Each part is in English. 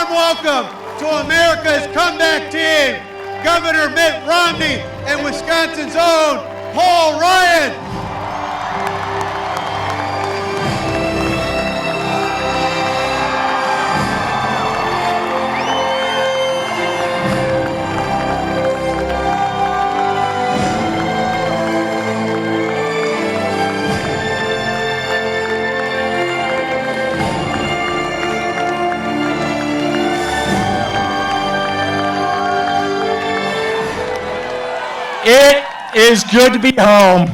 warm welcome to America's comeback team, Governor Mitt Romney and Wisconsin's own Paul Ryan. It is good to be home.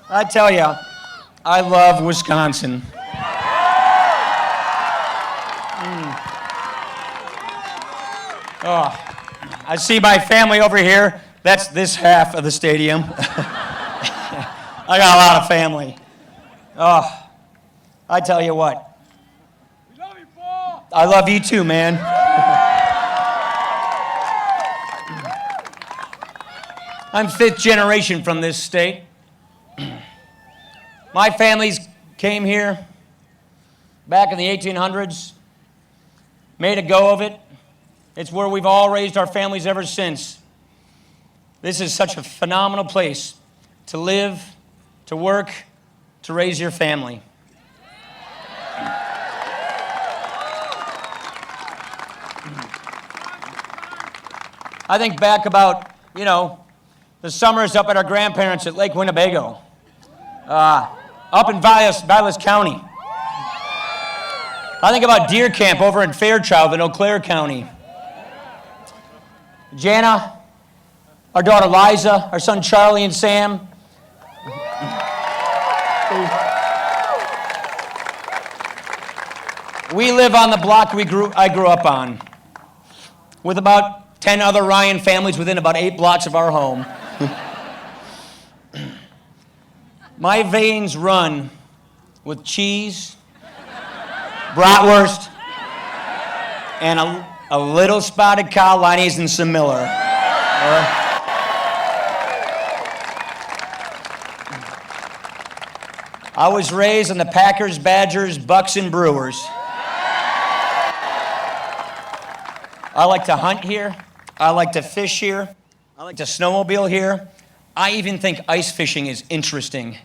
I tell you, I love Wisconsin. I see my family over here. That's this half of the stadium. I got a lot of family. I tell you what. I love you too, man. I'm 5th generation from this state. My families came here back in the 1800s, made a go of it. It's where we've all raised our families ever since. This is such a phenomenal place to live, to work, to raise your family. I think back about, the summers up at our grandparents at Lake Winnebago, up in Vilas County. I think about deer camp over in Fairchild in Eau Claire County. Jana, our daughter Liza, our son Charlie and Sam. We live on the block I grew up on, with about 10 other Ryan families within about 8 blocks of our home. My veins run with cheese, bratwurst, and a little spotted cow, Liney's, and some Miller. I was raised on the Packers, Badgers, Bucks, and Brewers. I like to hunt here. I like to fish here. I like to snowmobile here. I even think ice fishing is interesting.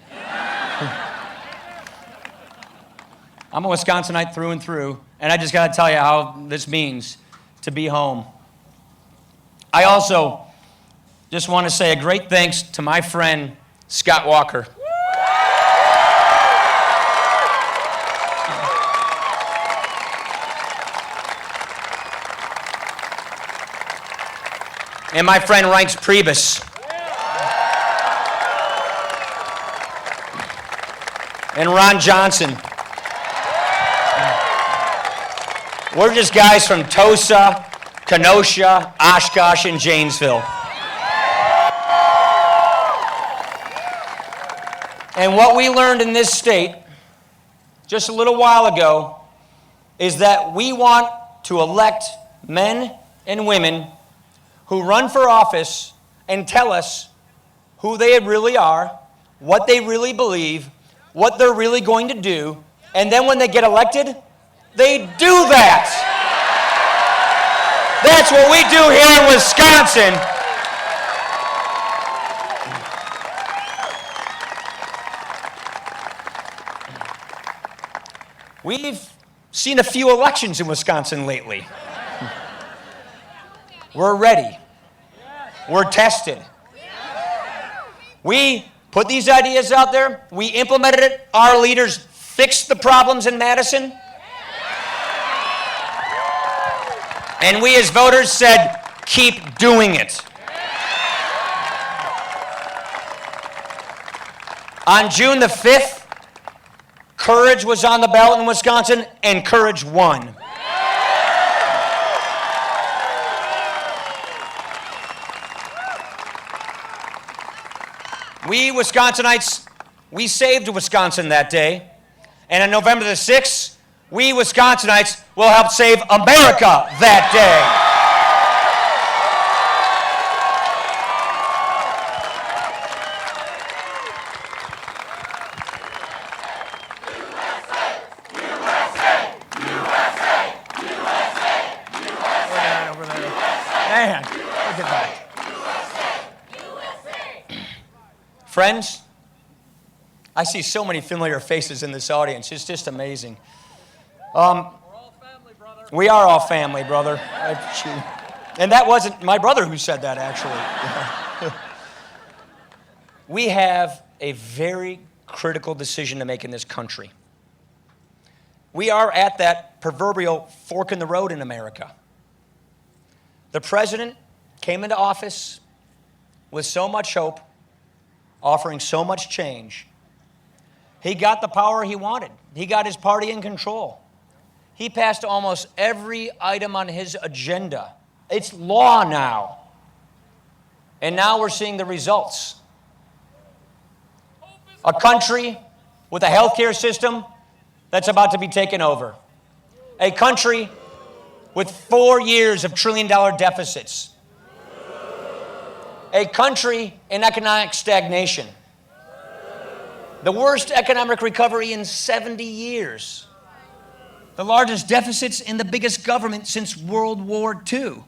I'm a Wisconsinite through and through, and I just got to tell you how this means to be home. I also just want to say a great thanks to my friend, Scott Walker. And my friend Reince Priebus. And Ron Johnson. We're just guys from Tosa, Kenosha, Oshkosh, and Janesville. And what we learned in this state just a little while ago is that we want to elect men and women who run for office and tell us who they really are, what they really believe, what they're really going to do, and then when they get elected, they do that. That's what we do here in Wisconsin. We've seen a few elections in Wisconsin lately. We're ready. We're tested. We put these ideas out there. We implemented it. Our leaders fixed the problems in Madison. And we as voters said, keep doing it. On June the 5th, courage was on the ballot in Wisconsin, and courage won. We Wisconsinites, we saved Wisconsin that day. And on November the 6th, we Wisconsinites will help save America that day. Friends, I see so many familiar faces in this audience. It's just amazing. We're all family, brother. We are all family, brother. And that wasn't my brother who said that, actually. We have a very critical decision to make in this country. We are at that proverbial fork in the road in America. The president came into office with so much hope, offering so much change. He got the power he wanted. He got his party in control. He passed almost every item on his agenda. It's law now. And now we're seeing the results. A country with a healthcare system that's about to be taken over. A country with 4 years of trillion-dollar deficits. A country in economic stagnation. The worst economic recovery in 70 years. The largest deficits in the biggest government since World War II.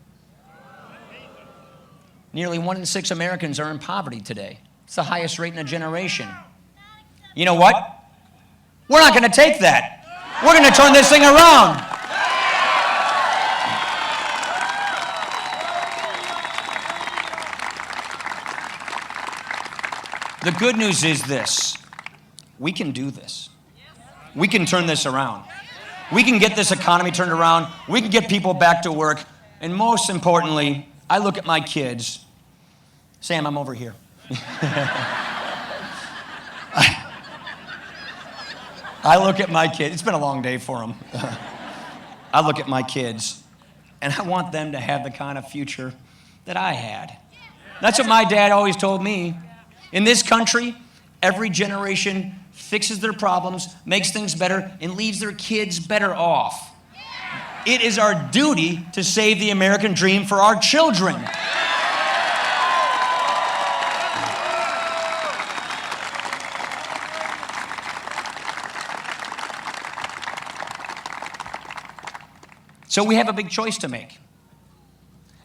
Nearly 1 in 6 Americans are in poverty today. It's the highest rate in a generation. You know what? We're not going to take that. We're going to turn this thing around. The good news is this. We can do this. We can turn this around. We can get this economy turned around. We can get people back to work. And most importantly, I look at my kids. Sam, I'm over here. I look at my kids. It's been a long day for them. I look at my kids, and I want them to have the kind of future that I had. That's what my dad always told me. In this country, every generation fixes their problems, makes things better, and leaves their kids better off. It is our duty to save the American dream for our children. So we have a big choice to make.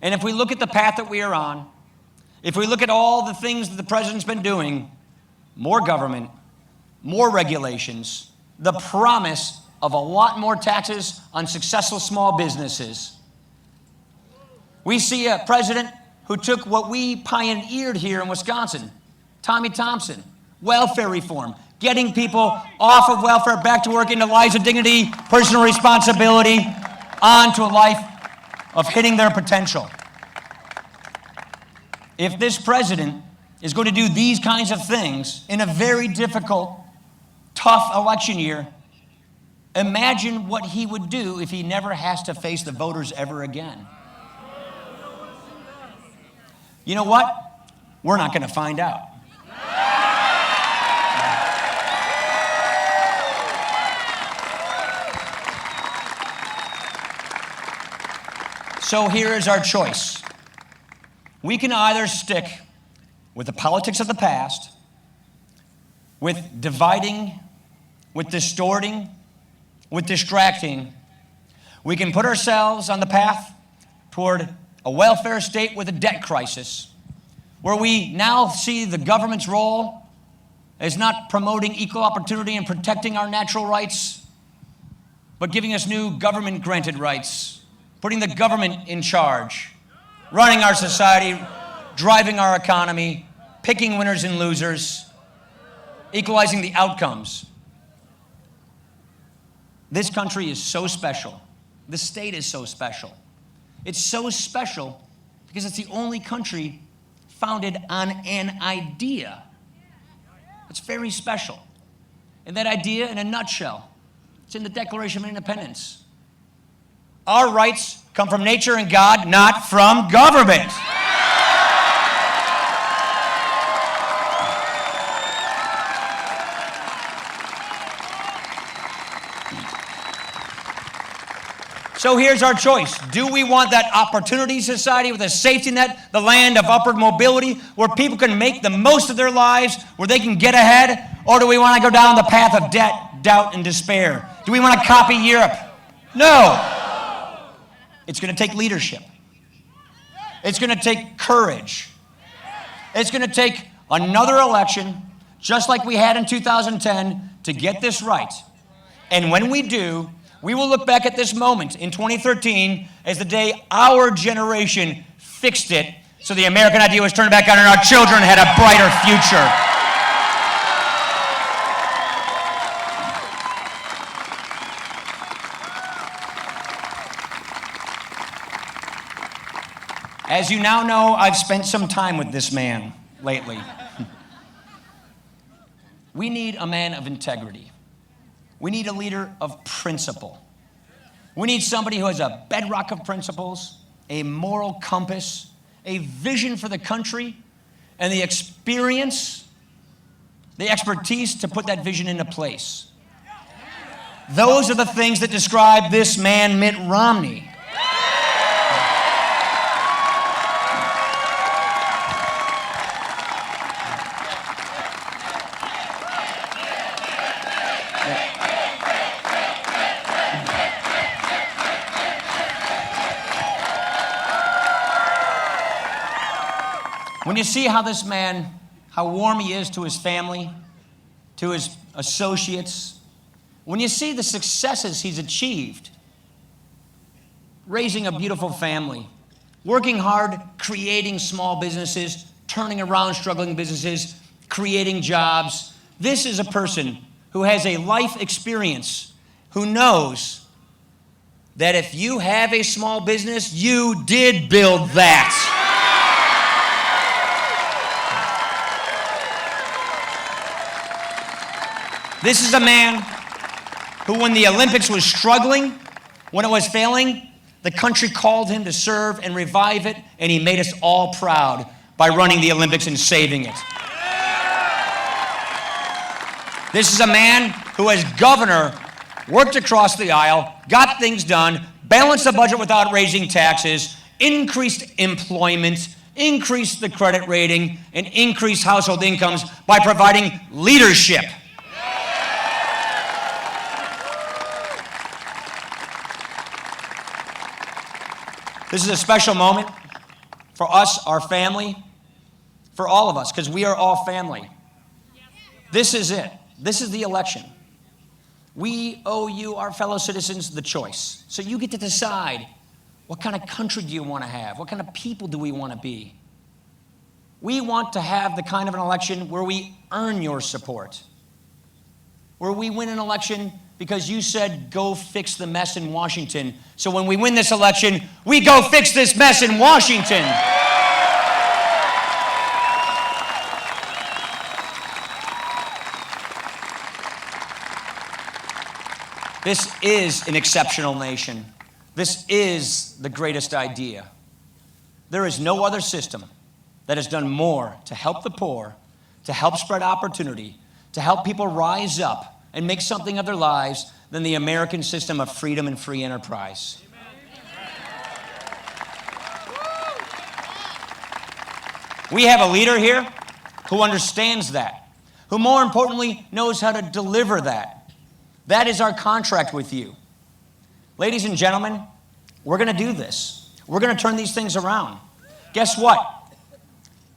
And if we look at the path that we are on, if we look at all the things that the president's been doing, more government, more regulations, the promise of a lot more taxes on successful small businesses. We see a president who took what we pioneered here in Wisconsin, Tommy Thompson, welfare reform, getting people off of welfare, back to work, into lives of dignity, personal responsibility, on to a life of hitting their potential. If this president is going to do these kinds of things in a very difficult, tough election year, imagine what he would do if he never has to face the voters ever again. You know what? We're not going to find out. So here is our choice. We can either stick with the politics of the past, with dividing, with distorting, with distracting. We can put ourselves on the path toward a welfare state with a debt crisis, where we now see the government's role as not promoting equal opportunity and protecting our natural rights, but giving us new government-granted rights, putting the government in charge, running our society, driving our economy, picking winners and losers, equalizing the outcomes. This country is so special. The state is so special. It's so special because it's the only country founded on an idea. It's very special. And that idea, in a nutshell, it's in the Declaration of Independence. Our rights come from nature and God, not from government. So here's our choice. Do we want that opportunity society with a safety net, the land of upward mobility, where people can make the most of their lives, where they can get ahead? Or do we want to go down the path of debt, doubt, and despair? Do we want to copy Europe? No. It's going to take leadership. It's going to take courage. It's going to take another election, just like we had in 2010, to get this right. And when we do, we will look back at this moment in 2013 as the day our generation fixed it, so the American idea was turned back on and our children had a brighter future. As you now know, I've spent some time with this man lately. We need a man of integrity. We need a leader of principle. We need somebody who has a bedrock of principles, a moral compass, a vision for the country, and the experience, the expertise to put that vision into place. Those are the things that describe this man, Mitt Romney. When you see how this man, how warm he is to his family, to his associates, when you see the successes he's achieved, raising a beautiful family, working hard, creating small businesses, turning around struggling businesses, creating jobs, this is a person who has a life experience, who knows that if you have a small business, you did build that. This is a man who, when the Olympics was struggling, when it was failing, the country called him to serve and revive it, and he made us all proud by running the Olympics and saving it. This is a man who, as governor, worked across the aisle, got things done, balanced the budget without raising taxes, increased employment, increased the credit rating, and increased household incomes by providing leadership. This is a special moment for us, our family, for all of us, because we are all family. This is it. This is the election. We owe you, our fellow citizens, the choice. So you get to decide, what kind of country do you want to have? What kind of people do we want to be? We want to have the kind of an election where we earn your support, where we win an election because you said, go fix the mess in Washington. So when we win this election, we go fix this mess in Washington. This is an exceptional nation. This is the greatest idea. There is no other system that has done more to help the poor, to help spread opportunity, to help people rise up and make something of their lives than the American system of freedom and free enterprise. We have a leader here who understands that, who more importantly knows how to deliver that. That is our contract with you. Ladies and gentlemen, we're going to do this. We're going to turn these things around. Guess what?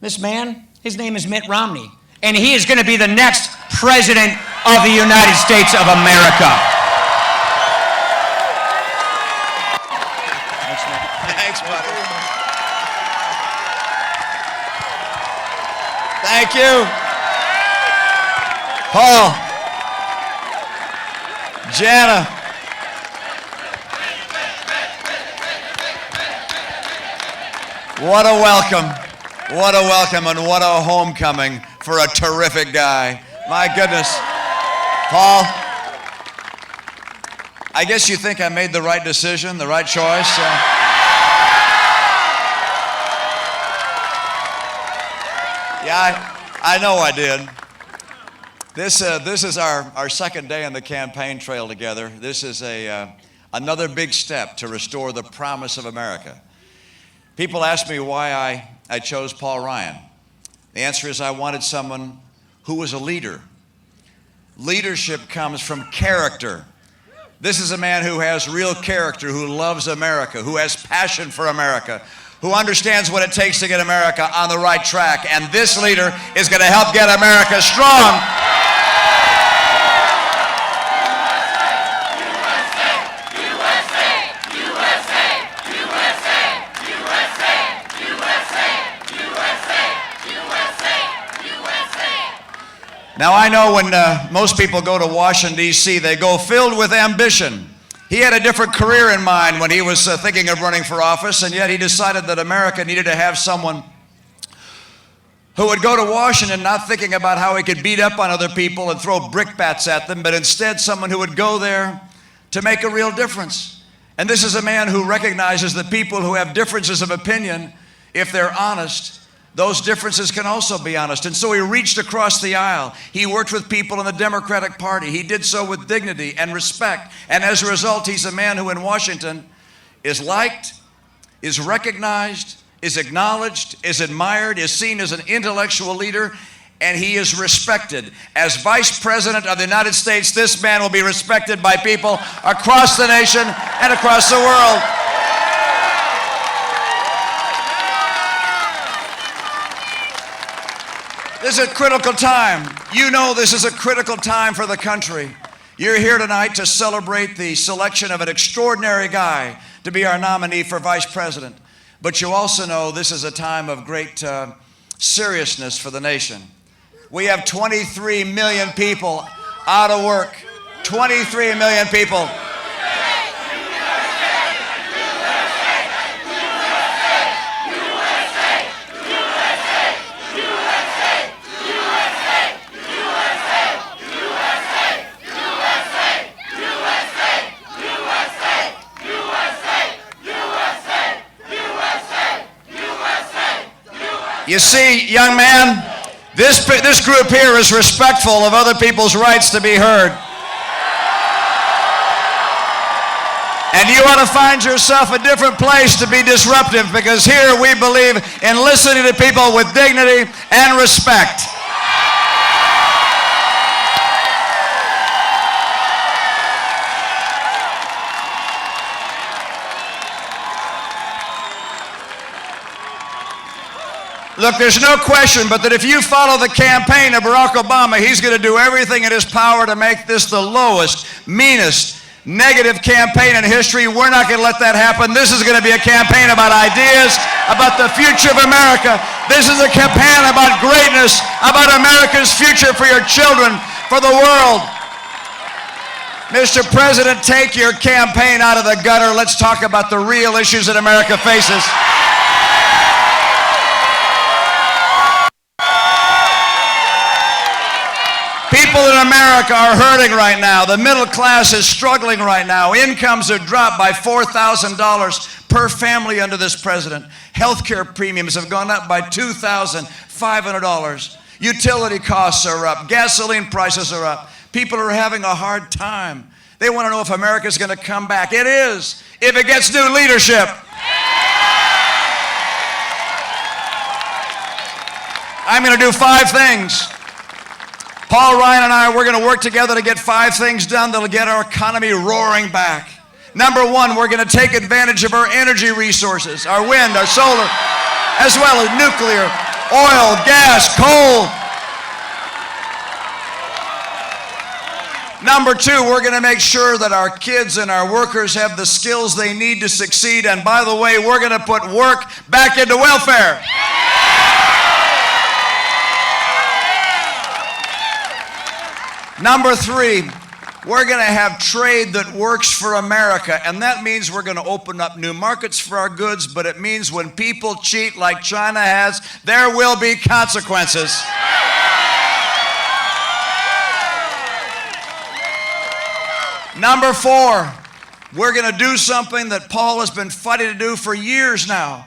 This man, his name is Mitt Romney, and he is going to be the next president of the United States of America. Thanks, man. Thanks, buddy. Thank you. Paul. Jana. What a welcome. What a welcome and what a homecoming for a terrific guy. My goodness. Paul, I guess you think I made the right decision, the right choice? Yeah, I know I did. This is our second day on the campaign trail together. This is another big step to restore the promise of America. People ask me why I chose Paul Ryan. The answer is I wanted someone who was a leader. Leadership comes from character. This is a man who has real character, who loves America, who has passion for America, who understands what it takes to get America on the right track. And this leader is going to help get America strong. Now, I know when most people go to Washington, D.C., they go filled with ambition. He had a different career in mind when he was thinking of running for office, and yet he decided that America needed to have someone who would go to Washington not thinking about how he could beat up on other people and throw brickbats at them, but instead someone who would go there to make a real difference. And this is a man who recognizes that people who have differences of opinion, if they're honest, those differences can also be honest. And so he reached across the aisle. He worked with people in the Democratic Party. He did so with dignity and respect. And as a result, he's a man who in Washington is liked, is recognized, is acknowledged, is admired, is seen as an intellectual leader, and he is respected. As Vice President of the United States, this man will be respected by people across the nation and across the world. This is a critical time. You know this is a critical time for the country. You're here tonight to celebrate the selection of an extraordinary guy to be our nominee for Vice President. But you also know this is a time of great seriousness for the nation. We have 23 million people out of work. 23 million people. You see, young man, this group here is respectful of other people's rights to be heard. And you ought to find yourself a different place to be disruptive, because here we believe in listening to people with dignity and respect. Look, there's no question but that if you follow the campaign of Barack Obama, he's going to do everything in his power to make this the lowest, meanest, negative campaign in history. We're not going to let that happen. This is going to be a campaign about ideas, about the future of America. This is a campaign about greatness, about America's future for your children, for the world. Mr. President, take your campaign out of the gutter. Let's talk about the real issues that America faces. People in America are hurting right now. The middle class is struggling right now. Incomes have dropped by $4,000 per family under this president. Healthcare premiums have gone up by $2,500. Utility costs are up. Gasoline prices are up. People are having a hard time. They want to know if America's going to come back. It is, if it gets new leadership. I'm going to do 5 things. Paul, Ryan, and I, we're going to work together to get 5 things done that'll get our economy roaring back. Number 1, we're going to take advantage of our energy resources, our wind, our solar, as well as nuclear, oil, gas, coal. Number 2, we're going to make sure that our kids and our workers have the skills they need to succeed. And by the way, we're going to put work back into welfare. Number 3, we're going to have trade that works for America, and that means we're going to open up new markets for our goods, but it means when people cheat like China has, there will be consequences. Number 4, we're going to do something that Paul has been fighting to do for years now.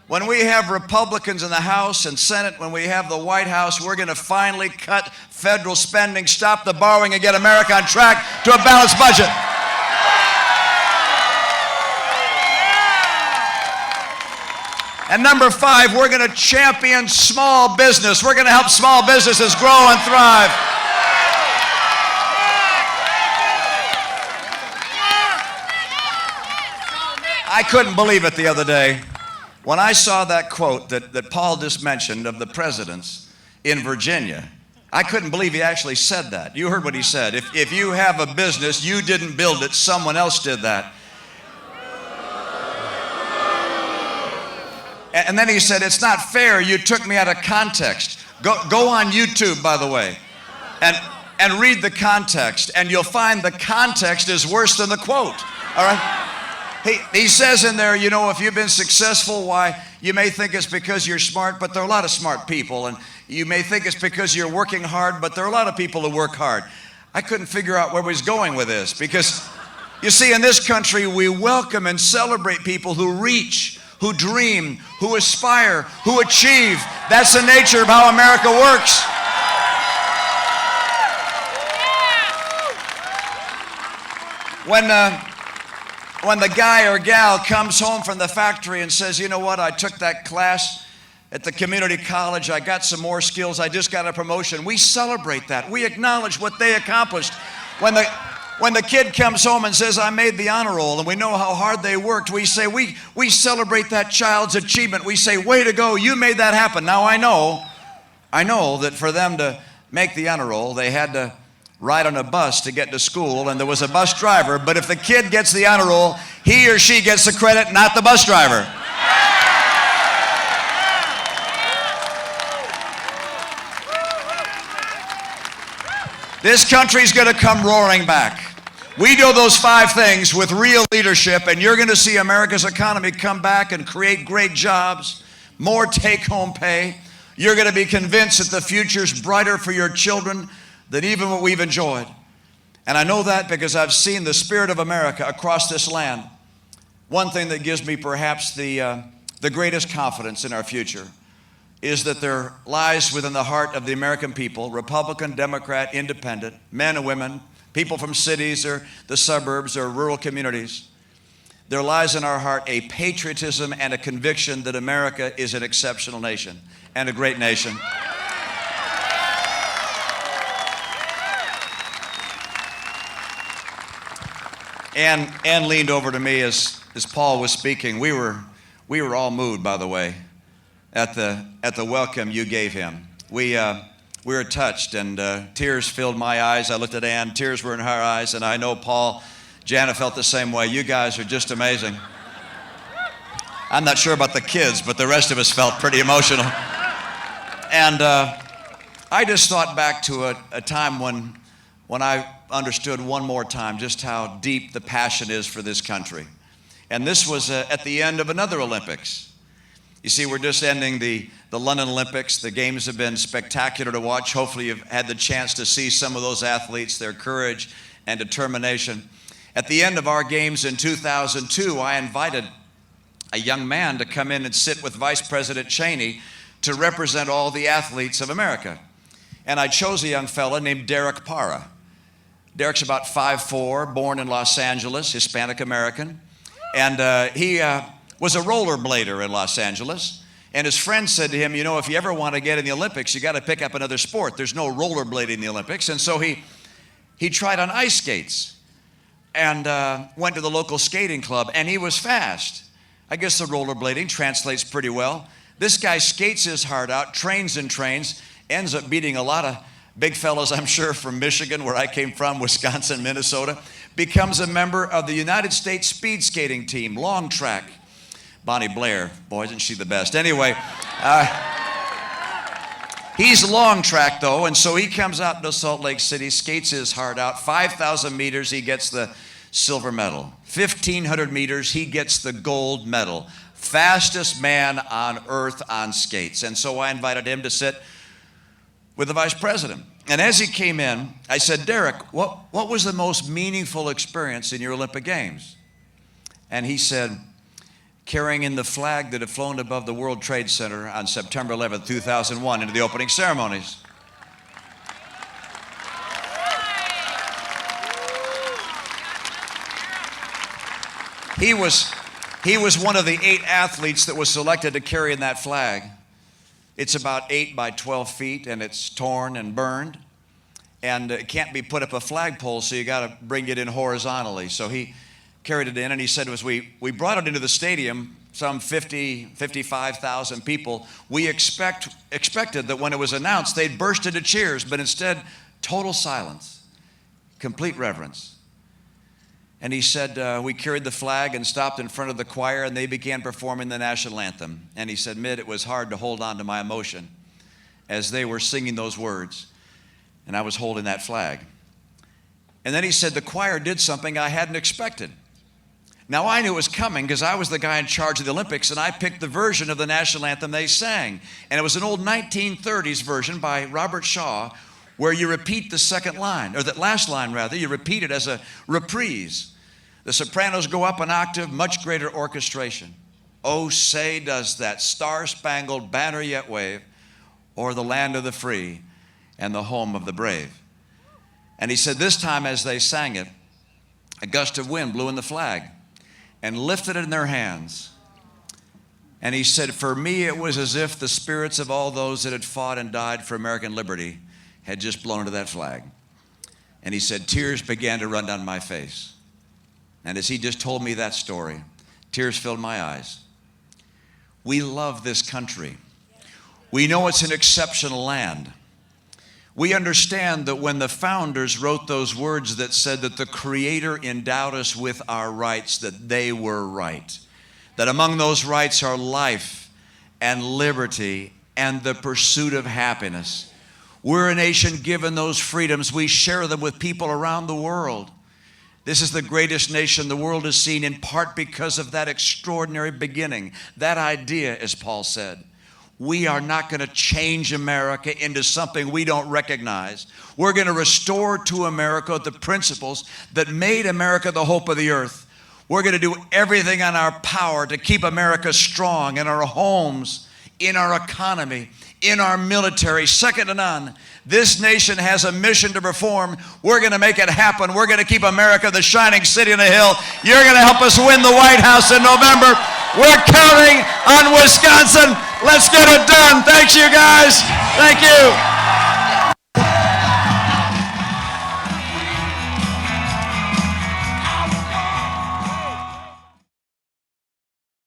When we have Republicans in the House and Senate, when we have the White House, we're going to finally cut federal spending, stop the borrowing, and get America on track to a balanced budget. And number 5, we're going to champion small business. We're going to help small businesses grow and thrive. I couldn't believe it the other day. When I saw that quote that Paul just mentioned of the presidents in Virginia, I couldn't believe he actually said that. You heard what he said. If you have a business, you didn't build it, someone else did that. And then he said, it's not fair, you took me out of context. Go on YouTube, by the way, and read the context, and you'll find the context is worse than the quote, all right? He says in there, you know, if you've been successful, why, you may think it's because you're smart, but there are a lot of smart people. And you may think it's because you're working hard, but there are a lot of people who work hard. I couldn't figure out where he was going with this because, you see, in this country, we welcome and celebrate people who reach, who dream, who aspire, who achieve. That's the nature of how America works. When the guy or gal comes home from the factory and says, you know what, I took that class at the community college, I got some more skills, I just got a promotion, we celebrate that. We acknowledge what they accomplished. When the kid comes home and says, I made the honor roll, and we know how hard they worked, we say, we celebrate that child's achievement. We say, way to go, you made that happen. Now I know that for them to make the honor roll, they had to ride on a bus to get to school, and there was a bus driver, but if the kid gets the honor roll, he or she gets the credit, not the bus driver. This country's going to come roaring back. We do those 5 things with real leadership, and you're going to see America's economy come back and create great jobs, more take-home pay. You're going to be convinced that the future's brighter for your children than even what we've enjoyed. And I know that because I've seen the spirit of America across this land. One thing that gives me perhaps the greatest confidence in our future is that there lies within the heart of the American people, Republican, Democrat, Independent, men and women, people from cities or the suburbs or rural communities. There lies in our heart a patriotism and a conviction that America is an exceptional nation and a great nation. Ann leaned over to me as Paul was speaking. We were all moved, by the way, at the welcome you gave him. We were touched, and tears filled my eyes. I looked at Ann, tears were in her eyes, and I know Paul, Jana felt the same way. You guys are just amazing. I'm not sure about the kids, but the rest of us felt pretty emotional. And I just thought back to a time when I understood one more time just how deep the passion is for this country. And this was at the end of another Olympics. You see, we're just ending the London Olympics. The games have been spectacular to watch. Hopefully you've had the chance to see some of those athletes, their courage and determination. At the end of our games in 2002, I invited a young man to come in and sit with Vice President Cheney to represent all the athletes of America. And I chose a young fella named Derek Parra. Derek's about 5'4", born in Los Angeles, Hispanic American. And he was a rollerblader in Los Angeles. And his friend said to him, you know, if you ever want to get in the Olympics, you got to pick up another sport. There's no rollerblading in the Olympics. And so he tried on ice skates and went to the local skating club, and he was fast. I guess the rollerblading translates pretty well. This guy skates his heart out, trains and trains, ends up beating a lot of big fellows, I'm sure, from Michigan, where I came from, Wisconsin, Minnesota, becomes a member of the United States speed skating team, long track. Bonnie Blair, boy, isn't she the best? Anyway, he's long track, though, and so he comes out to Salt Lake City, skates his heart out. 5,000 meters, he gets the silver medal. 1,500 meters, he gets the gold medal. Fastest man on earth on skates. And so I invited him to sit with the vice president. And as he came in, I said, Derek, what was the most meaningful experience in your Olympic Games? And he said, carrying in the flag that had flown above the World Trade Center on September 11, 2001 into the opening ceremonies. He was one of the 8 athletes that was selected to carry in that flag. It's about 8 by 12 feet, and it's torn and burned, and it can't be put up a flagpole, so you got to bring it in horizontally. So he carried it in, and he said, as we brought it into the stadium, some 55,000 people. We expected that when it was announced, they'd burst into cheers, but instead, total silence, complete reverence. And he said, we carried the flag and stopped in front of the choir, and they began performing the national anthem. And he said, Mitt, it was hard to hold on to my emotion as they were singing those words, and I was holding that flag. And then he said, the choir did something I hadn't expected. Now, I knew it was coming because I was the guy in charge of the Olympics, and I picked the version of the national anthem they sang. And it was an old 1930s version by Robert Shaw, where you repeat the second line, or that last line rather, you repeat it as a reprise. The sopranos go up an octave, much greater orchestration. Oh, say does that star-spangled banner yet wave o'er the land of the free and the home of the brave. And he said this time as they sang it, a gust of wind blew in the flag and lifted it in their hands. And he said, for me it was as if the spirits of all those that had fought and died for American liberty had just blown into that flag. And he said, tears began to run down my face. And as he just told me that story, tears filled my eyes. We love this country. We know it's an exceptional land. We understand that when the founders wrote those words that said that the Creator endowed us with our rights, that they were right. That among those rights are life and liberty and the pursuit of happiness. We're a nation given those freedoms. We share them with people around the world. This is the greatest nation the world has seen, in part because of that extraordinary beginning, that idea, as Paul said. We are not going to change America into something we don't recognize. We're going to restore to America the principles that made America the hope of the earth. We're going to do everything in our power to keep America strong in our homes, in our economy, in our military, second to none. This nation has a mission to perform. We're going to make it happen. We're going to keep America the shining city on the hill. You're going to help us win the White House in November. We're counting on Wisconsin. Let's get it done. Thanks, you guys. Thank you.